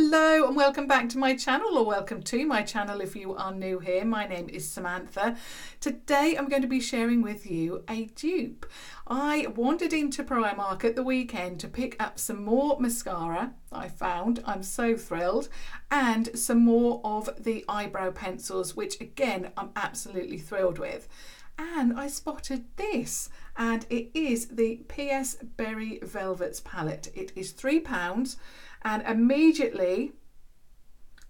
Hello and welcome back to my channel, or welcome to my channel if you are new here. My name is Samantha. Today I'm going to be sharing with you a dupe. I wandered into Primark at the weekend to pick up some more mascara. I found, I'm so thrilled, and some more of the eyebrow pencils, which again I'm absolutely thrilled with. And I spotted this, and it is the PS Berry Velvets palette. It is £3, and immediately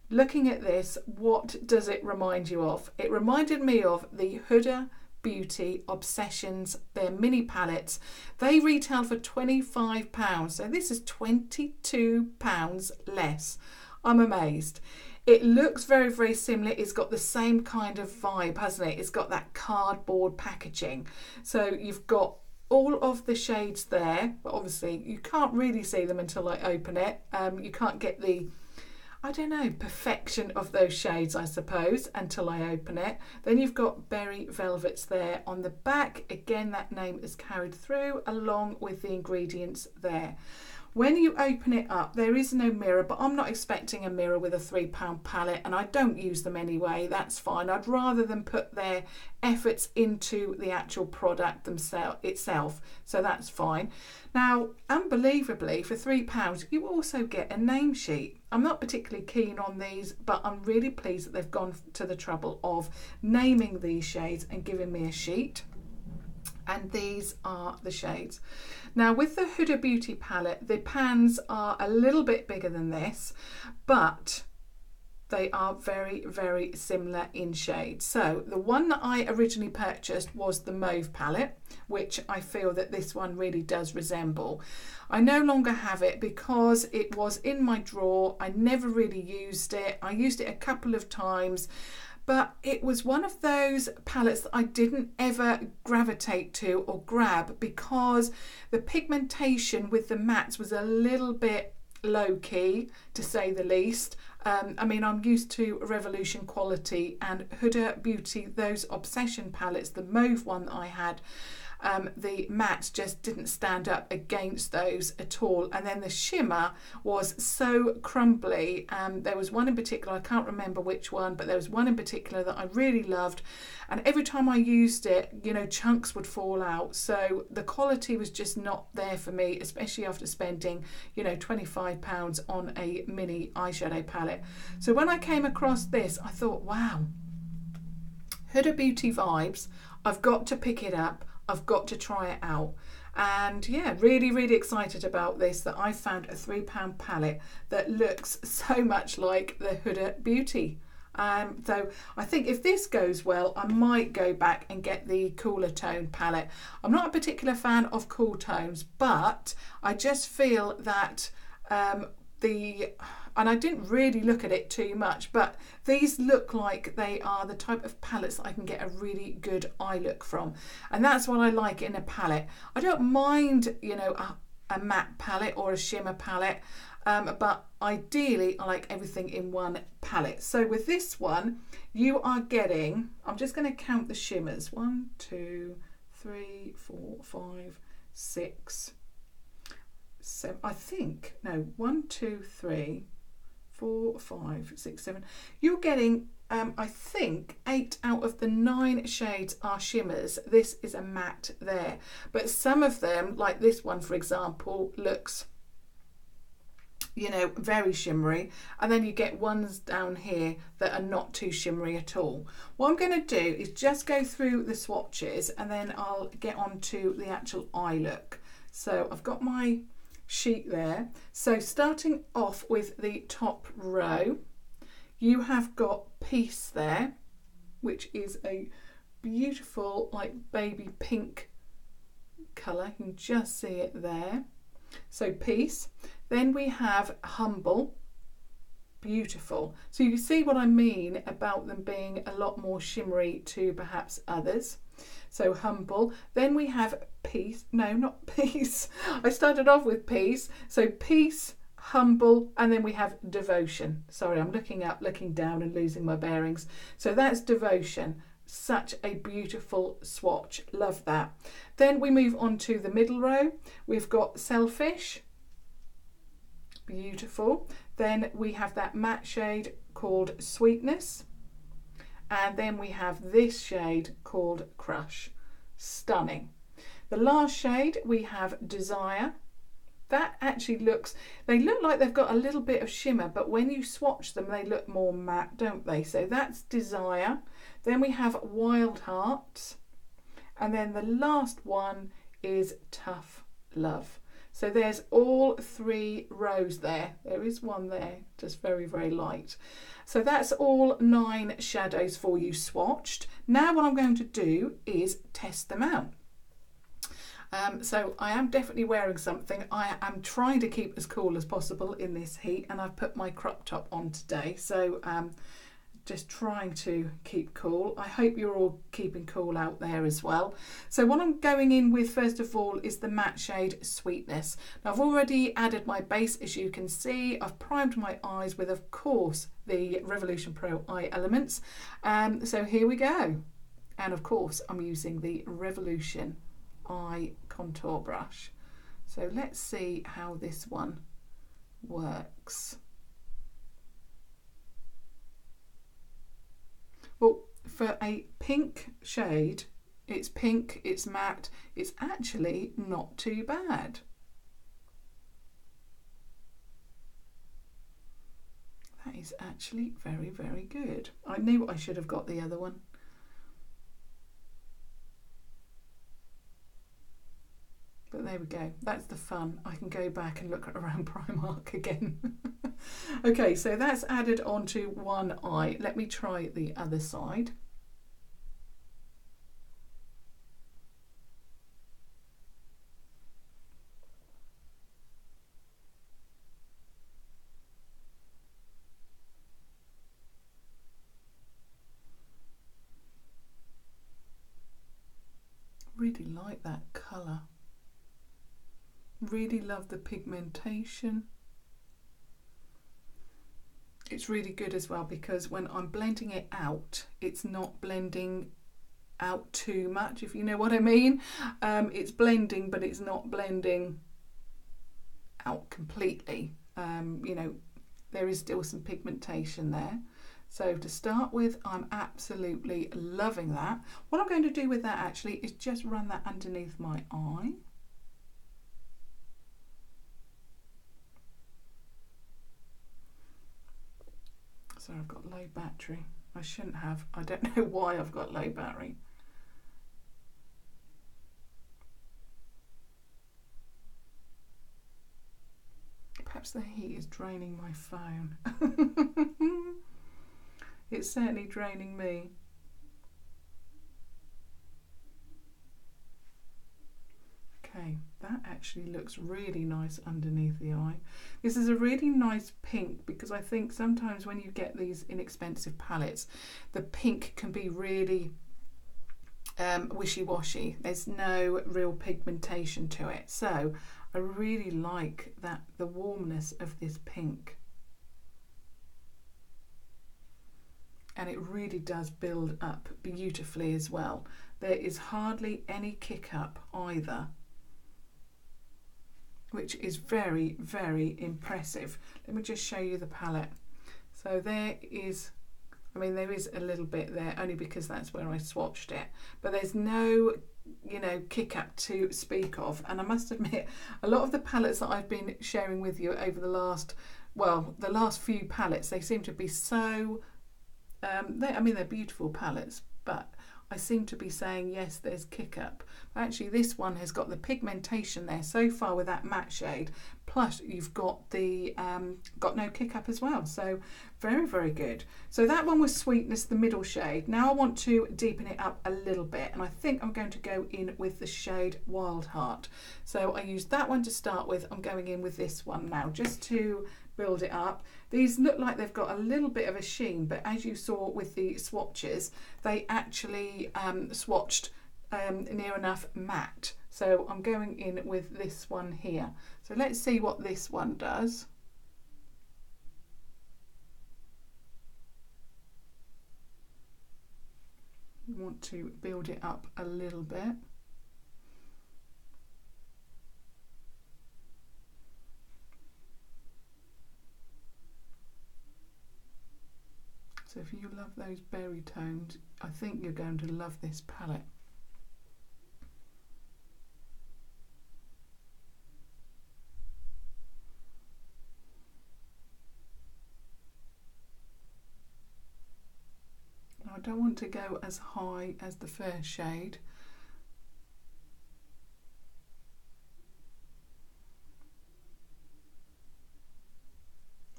looking at this, what does it remind you of? It reminded me of the Huda Beauty Obsessions, their mini palettes. They retail for £25, so this is £22 less. I'm amazed. It looks very, very similar. It's got the same kind of vibe, hasn't it? It's got that cardboard packaging. So you've got all of the shades there, but obviously you can't really see them until I open it. You can't get the, I don't know, perfection of those shades, I suppose, until I open it. Then you've got Berry Velvets there on the back. Again, that name is carried through along with the ingredients there. When you open it up, there is no mirror, but I'm not expecting a mirror with a £3 palette, and I don't use them anyway. That's fine. I'd rather them put their efforts into the actual product itself, so that's fine. Now, unbelievably, for £3, you also get a name sheet. I'm not particularly keen on these, but I'm really pleased that they've gone to the trouble of naming these shades and giving me a sheet. And these are the shades. Now with the Huda Beauty palette, the pans are a little bit bigger than this, but they are very, very similar in shade. So the one that I originally purchased was the Mauve palette, which I feel that this one really does resemble. I no longer have it because it was in my drawer. I never really used it. I used it a couple of times, but it was one of those palettes that I didn't ever gravitate to or grab because the pigmentation with the mattes was a little bit low key, to say the least. I mean, I'm used to Revolution quality, and Huda Beauty, those Obsession palettes, the mauve one that I had, the matte just didn't stand up against those at all. And then the shimmer was so crumbly. There was one in particular, I can't remember which one, but there was one in particular that I really loved, and every time I used it, you know, chunks would fall out. So the quality was just not there for me, especially after spending, you know, £25 on a mini eyeshadow palette. So when I came across this, I thought, wow, Huda Beauty vibes. I've got to pick it up. I've got to try it out. And yeah, really, really excited about this, that I found a £3 palette that looks so much like the Huda Beauty. So I think if this goes well, I might go back and get the cooler tone palette. I'm not a particular fan of cool tones, but I just feel that and I didn't really look at it too much, but these look like they are the type of palettes that I can get a really good eye look from. And that's what I like in a palette. I don't mind, you know, a matte palette or a shimmer palette, but ideally I like everything in one palette. So with this one, you are getting, I'm just going to count the shimmers. 1, 2, 3, 4, 5, 6, 7, I think, no, 1, 2, 3, 4, 5, 6, 7. You're getting, I think, 8 out of the 9 shades are shimmers. This is a matte there. But some of them, like this one, for example, looks, you know, very shimmery. And then you get ones down here that are not too shimmery at all. What I'm going to do is just go through the swatches, and then I'll get on to the actual eye look. So I've got my sheet there. So starting off with the top row, you have got Peace there, which is a beautiful like baby pink colour. You can just see it there. So Peace. Then we have Humble. Beautiful. So you can see what I mean about them being a lot more shimmery to perhaps others. So Humble. Then we have Peace. No, not Peace. I started off with Peace. So Peace, Humble, and then we have Devotion. Sorry, I'm looking up, looking down and losing my bearings. So that's Devotion. Such a beautiful swatch. Love that. Then we move on to the middle row. We've got Selfish. Beautiful. Then we have that matte shade called Sweetness. And then we have this shade called Crush. Stunning. The last shade we have Desire. That actually they look like they've got a little bit of shimmer, but when you swatch them, they look more matte, don't they? So that's Desire. Then we have Wild Hearts. And then the last one is Tough Love. So there's all 3 rows there. There is one there, just very, very light. So that's all 9 shadows for you swatched. Now what I'm going to do is test them out. So I am definitely wearing something. I am trying to keep as cool as possible in this heat, and I've put my crop top on today. So just trying to keep cool. I hope you're all keeping cool out there as well. So what I'm going in with first of all is the matte shade Sweetness. Now I've already added my base, as you can see. I've primed my eyes with, of course, the Revolution Pro Eye Elements. So here we go. And of course I'm using the Revolution Eye Contour Brush. So let's see how this one works. Well, for a pink shade, it's pink, it's matte, it's actually not too bad. That is actually very, very good. I knew I should have got the other one. But there we go, that's the fun. I can go back and look around Primark again. Okay, so that's added onto one eye. Let me try the other side. Really like that colour. Really love the pigmentation. It's really good as well because when I'm blending it out, it's not blending out too much, if you know what I mean. It's blending, but it's not blending out completely. You know, there is still some pigmentation there. So to start with, I'm absolutely loving that. What I'm going to do with that actually is just run that underneath my eye. So I've got low battery. I shouldn't have. I don't know why I've got low battery. Perhaps the heat is draining my phone. It's certainly draining me. Okay, that actually looks really nice underneath the eye. This is a really nice pink because I think sometimes when you get these inexpensive palettes, the pink can be really wishy-washy. There's no real pigmentation to it. So I really like that, the warmness of this pink. And it really does build up beautifully as well. There is hardly any kick up either, which is very, very impressive. Let me just show you the palette. So there is, I mean, there is a little bit there only because that's where I swatched it, but there's no, you know, kick up to speak of. And I must admit, a lot of the palettes that I've been sharing with you over the last, well, the last few palettes, they seem to be so, I mean, they're beautiful palettes, but I seem to be saying, yes, there's kick up. But actually this one has got the pigmentation there so far with that matte shade, plus you've got the got no kick up as well. So very, very good. So that one was Sweetness, the middle shade. Now I want to deepen it up a little bit, and I think I'm going to go in with the shade Wild Heart. So I used that one to start with. I'm going in with this one now just to build it up. These look like they've got a little bit of a sheen, but as you saw with the swatches, they actually swatched near enough matte. So I'm going in with this one here. So let's see what this one does. I want to build it up a little bit. So if you love those berry tones, I think you're going to love this palette. Now I don't want to go as high as the first shade.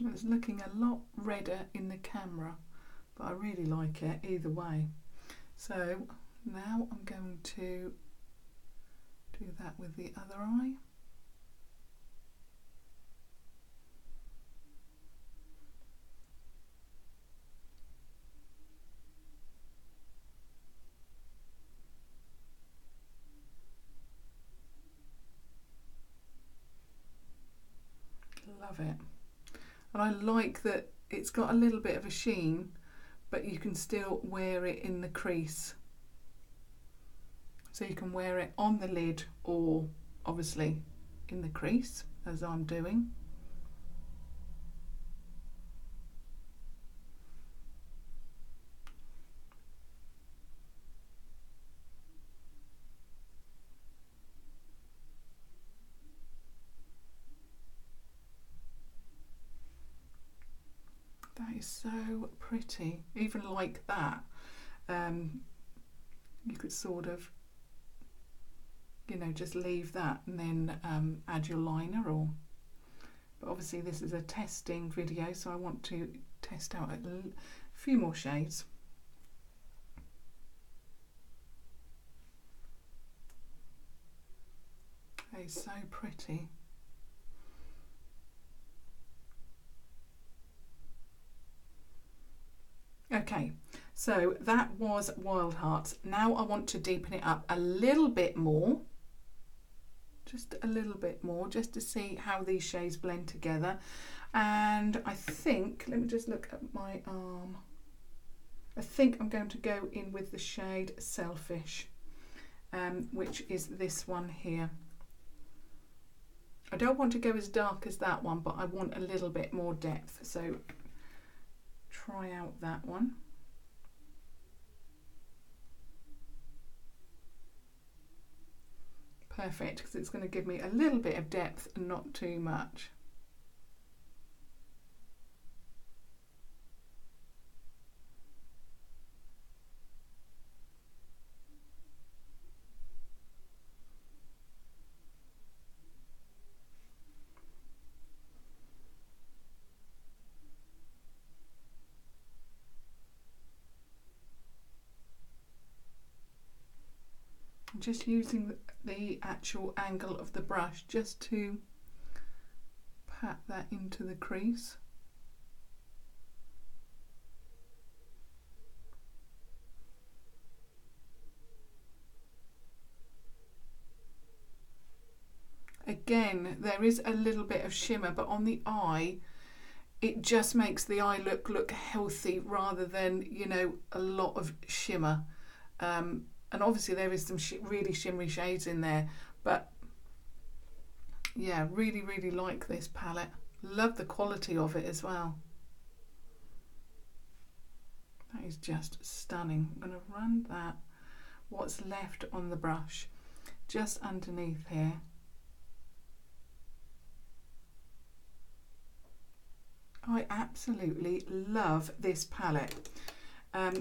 It's looking a lot redder in the camera, but I really like it either way. So now I'm going to do that with the other eye. Love it. And I like that it's got a little bit of a sheen, but you can still wear it in the crease. So you can wear it on the lid or obviously in the crease, as I'm doing. That is so pretty. Even like that, you could sort of, you know, just leave that and then add your liner, or, but obviously this is a testing video, so I want to test out a few more shades. That is so pretty. Okay, so that was Wild Hearts. Now I want to deepen it up a little bit more, just a little bit more, just to see how these shades blend together. And I think, let me just look at my arm. I think I'm going to go in with the shade Selfish, which is this one here. I don't want to go as dark as that one, but I want a little bit more depth. So try out that one. Perfect, because it's going to give me a little bit of depth and not too much. Just using the actual angle of the brush just to pat that into the crease. Again, there is a little bit of shimmer, but on the eye it just makes the eye look healthy rather than, you know, a lot of shimmer. And obviously there is some really shimmery shades in there, but yeah, really like this palette. Love the quality of it as well. That is just stunning. I'm going to run that, what's left on the brush, just underneath here. I absolutely love this palette.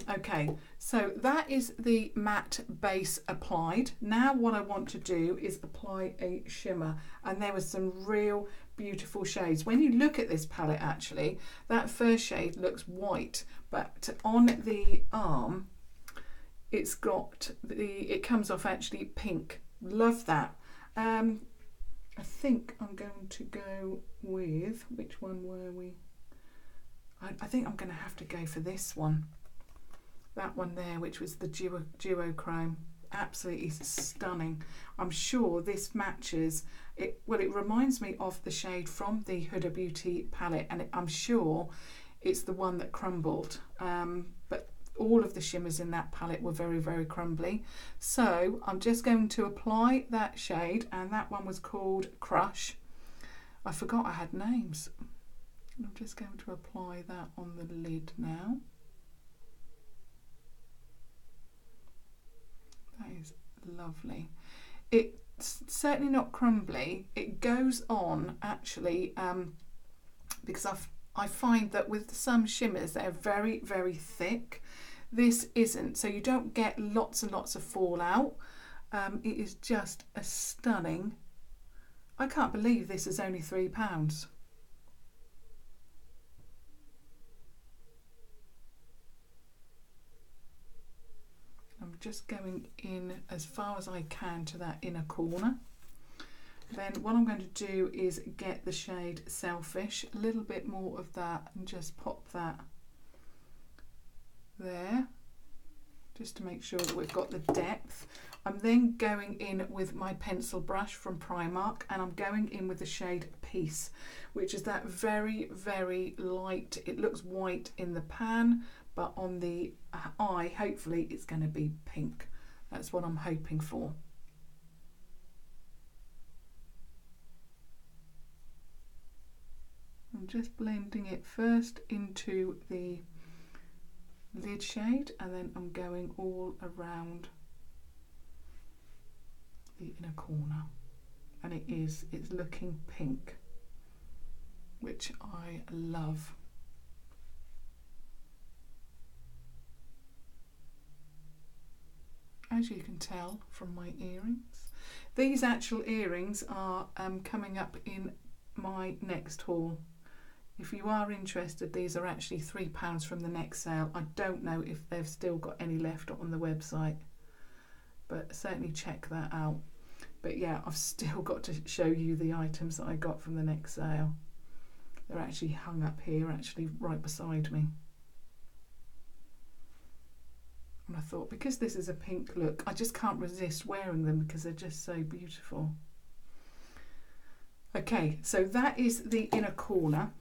Okay, so that is the matte base applied. Now what I want to do is apply a shimmer, and there were some real beautiful shades. When you look at this palette, actually, that first shade looks white, but on the arm, it's got it comes off actually pink. Love that. I think I'm going to go with, which one were we? I think I'm going to have to go for this one. That one there, which was the duochrome. Absolutely stunning. I'm sure this matches it. Well, it reminds me of the shade from the Huda Beauty palette, and I'm sure it's the one that crumbled. But all of the shimmers in that palette were very crumbly. So I'm just going to apply that shade, and that one was called Crush. I forgot I had names. I'm just going to apply that on the lid now. That is lovely. It's certainly not crumbly. It goes on actually because I find that with some shimmers they're very, very thick. This isn't, so you don't get lots and lots of fallout. It is just a stunning. I can't believe this is only £3. I'm just going in as far as I can to that inner corner. Then what I'm going to do is get the shade Selfish, a little bit more of that, and just pop that there, just to make sure that we've got the depth. I'm then going in with my pencil brush from Primark, and I'm going in with the shade Peace, which is that very, very light, it looks white in the pan, but on the eye, hopefully it's going to be pink. That's what I'm hoping for. I'm just blending it first into the lid shade, and then I'm going all around the inner corner, and it's looking pink, which I love. As you can tell from my earrings, these actual earrings are coming up in my next haul. If you are interested, these are actually £3 from the next sale. I don't know if they've still got any left on the website, but certainly check that out. But yeah, I've still got to show you the items that I got from the next sale. They're actually hung up here, actually right beside me. And I thought, because this is a pink look, I just can't resist wearing them because they're just so beautiful. Okay, so that is the inner corner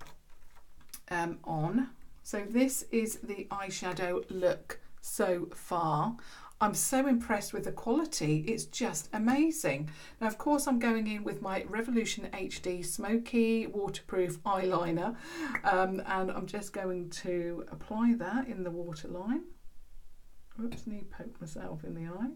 on. So this is the eyeshadow look so far. I'm so impressed with the quality, it's just amazing. Now of course I'm going in with my Revolution HD Smoky waterproof eyeliner, and I'm just going to apply that in the waterline. Oops, nearly poked myself in the eye.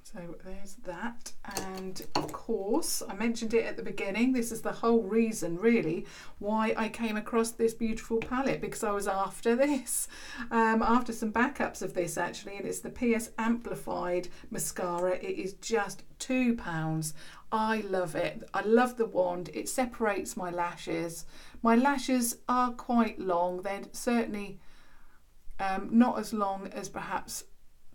So there's that, and of course I mentioned it at the beginning, this is the whole reason really why I came across this beautiful palette, because I was after this, after some backups of this actually, and it's the PS Amplified Mascara. It is just £2. I love it. I love the wand. It separates my lashes. My lashes are quite long. They're certainly not as long as perhaps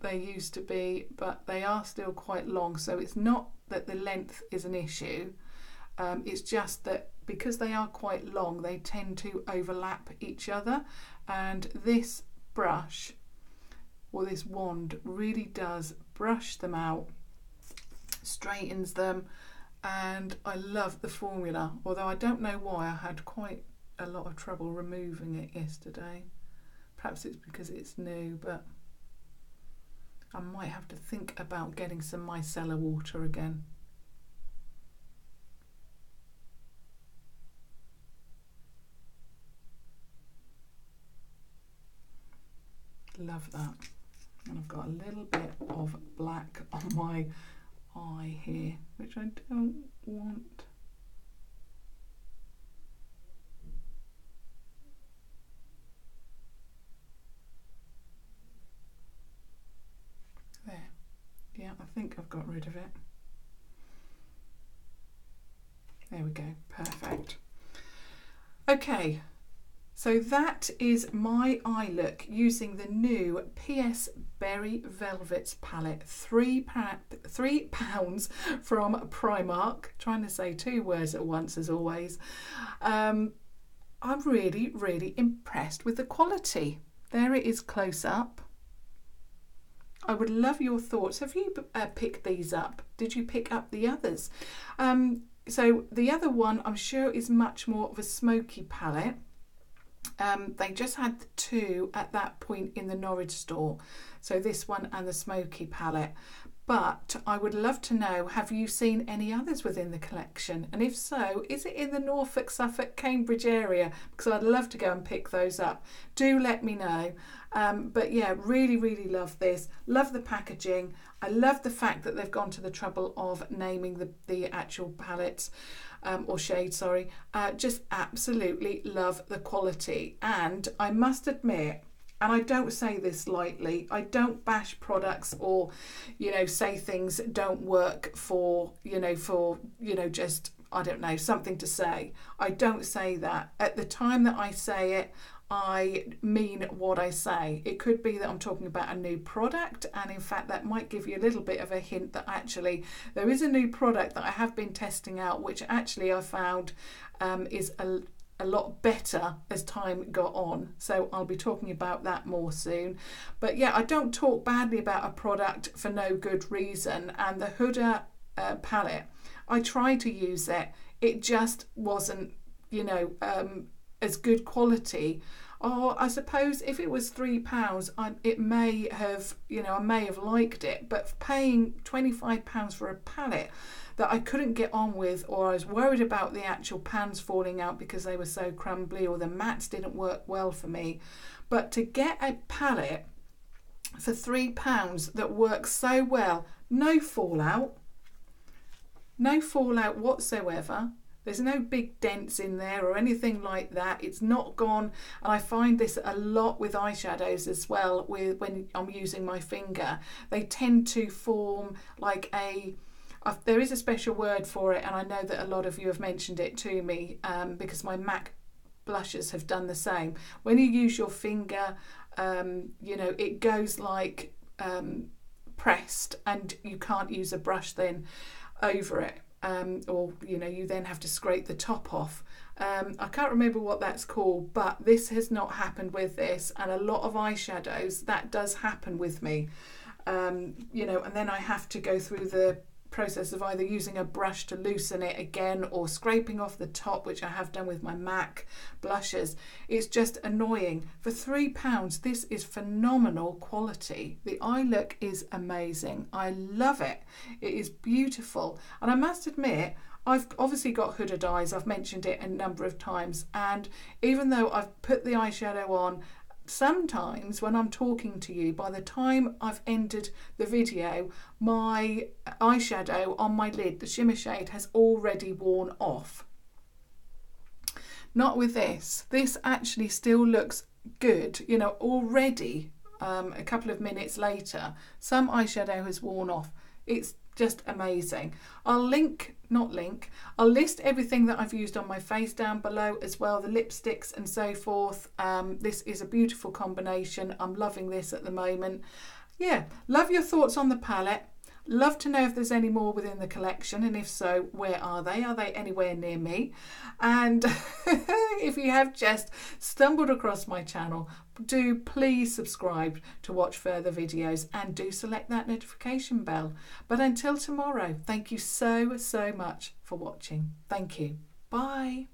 they used to be, but they are still quite long, so it's not that the length is an issue, it's just that because they are quite long they tend to overlap each other, and this brush or this wand really does brush them out, straightens them, and I love the formula, although I don't know why I had quite a lot of trouble removing it yesterday. Perhaps it's because it's new, but I might have to think about getting some micellar water again. Love that. And I've got a little bit of black on my eye here, which I don't want. There. Yeah, I think I've got rid of it. There we go. Perfect. Okay. So that is my eye look using the new PS Berry Velvets palette, £3 from Primark. Trying to say two words at once as always. I'm really, really impressed with the quality. There it is close up. I would love your thoughts. Have you picked these up? Did you pick up the others? So the other one I'm sure is much more of a smoky palette. They just had the two at that point in the Norwich store, so this one and the Smoky palette, But I would love to know, have you seen any others within the collection? And if so, is it in the Norfolk, Suffolk, Cambridge area? Because I'd love to go and pick those up. Do let me know. But yeah, really, really love this. Love the packaging. I love the fact that they've gone to the trouble of naming the actual palettes. Or shade, sorry. Just absolutely love the quality. And I must admit, and I don't say this lightly, I don't bash products or, say things don't work for, just, I don't know, something to say. I don't say that. At the time that I say it, I mean what I say. It could be that I'm talking about a new product, and in fact that might give you a little bit of a hint that actually there is a new product that I have been testing out, which actually I found is a lot better as time got on. So I'll be talking about that more soon. But yeah, I don't talk badly about a product for no good reason. And the Huda palette, I tried to use it. It just wasn't, as good quality. Or I suppose if it was £3, it may have, I may have liked it. But paying £25 for a palette that I couldn't get on with, or I was worried about the actual pans falling out because they were so crumbly, or the mattes didn't work well for me. But to get a palette for £3 that works so well, no fallout whatsoever. There's no big dents in there or anything like that. It's not gone. And I find this a lot with eyeshadows as well, when I'm using my finger. They tend to form like there is a special word for it, and I know that a lot of you have mentioned it to me, because my MAC blushes have done the same. When you use your finger, it goes like pressed, and you can't use a brush then over it. Or you then have to scrape the top off. I can't remember what that's called, but this has not happened with this, and a lot of eyeshadows that does happen with me. And then I have to go through the process of either using a brush to loosen it again, or scraping off the top, which I have done with my MAC blushes. It's just annoying. For £3, this is phenomenal quality. The eye look is amazing. I love it. It is beautiful. And I must admit, I've obviously got hooded eyes. I've mentioned it a number of times. And even though I've put the eyeshadow on, sometimes when I'm talking to you, by the time I've ended the video, my eyeshadow on my lid, the shimmer shade, has already worn off. Not with this. This actually still looks good, already a couple of minutes later, some eyeshadow has worn off. It's just amazing. I'll list everything that I've used on my face down below as well, the lipsticks and so forth. This is a beautiful combination. I'm loving this at the moment. Yeah, love your thoughts on the palette. Love to know if there's any more within the collection, and if so, where are they? Are they anywhere near me? And if you have just stumbled across my channel, do please subscribe to watch further videos, and do select that notification bell. But until tomorrow, thank you so much for watching. Thank you. Bye.